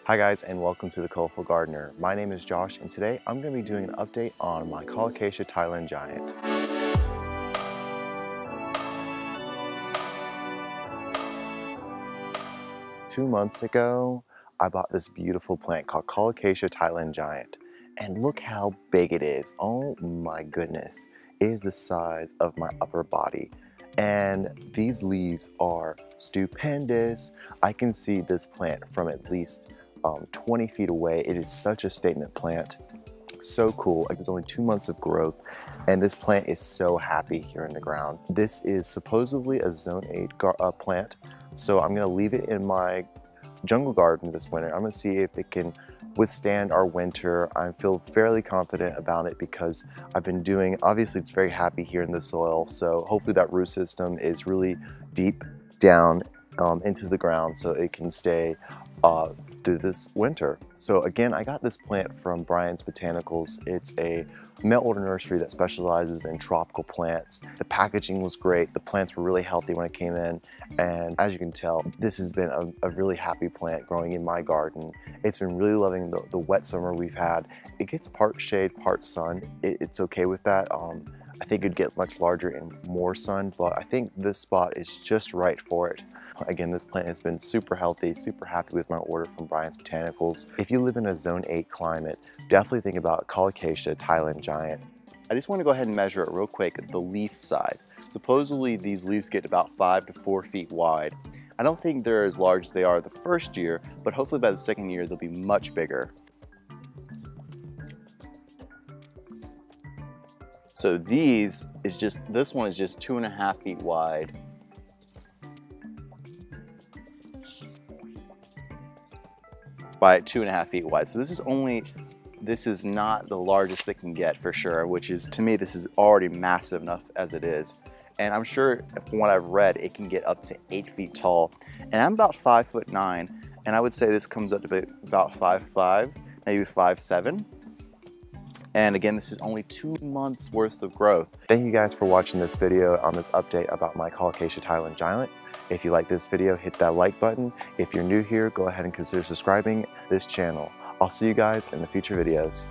Hi guys, and welcome to The Colorful Gardener. My name is Josh, and today I'm going to be doing an update on my Colocasia Thailand Giant. 2 months ago, I bought this beautiful plant called Colocasia Thailand Giant. And look how big it is. Oh my goodness. It is the size of my upper body. And these leaves are stupendous. I can see this plant from at least 20 feet away. It is such a statement plant. So cool. It's only 2 months of growth, and this plant is so happy here in the ground. This is supposedly a Zone 8 plant, so I'm going to leave it in my jungle garden this winter. I'm going to see if it can withstand our winter. I feel fairly confident about it because I've been doing, obviously it's very happy here in the soil, so hopefully that root system is really deep down into the ground so it can stay through this winter. So again, I got this plant from Brians Botanicals. It's a mail-order nursery that specializes in tropical plants. The packaging was great. The plants were really healthy when I came in. And as you can tell, this has been a really happy plant growing in my garden. It's been really loving the wet summer we've had. It gets part shade, part sun. It's okay with that. I think it'd get much larger and more sun, but I think this spot is just right for it. Again, this plant has been super healthy, super happy with my order from Brians Botanicals. If you live in a Zone 8 climate, definitely think about Colocasia Thailand Giant. I just want to go ahead and measure it real quick, the leaf size. Supposedly these leaves get about 5 to 4 feet wide. I don't think they're as large as they are the first year, but hopefully by the second year they'll be much bigger. So this one is just 2.5 feet wide. By 2.5 feet wide. So this is not the largest it can get for sure, which is, to me, this is already massive enough as it is. And I'm sure from what I've read, it can get up to 8 feet tall. And I'm about 5'9", and I would say this comes up to be about 5'5", maybe 5'7". And again, this is only 2 months worth of growth. Thank you guys for watching this video on this update about my Colocasia Thailand Giant. If you like this video, hit that like button. If you're new here, go ahead and consider subscribing to this channel. I'll see you guys in the future videos.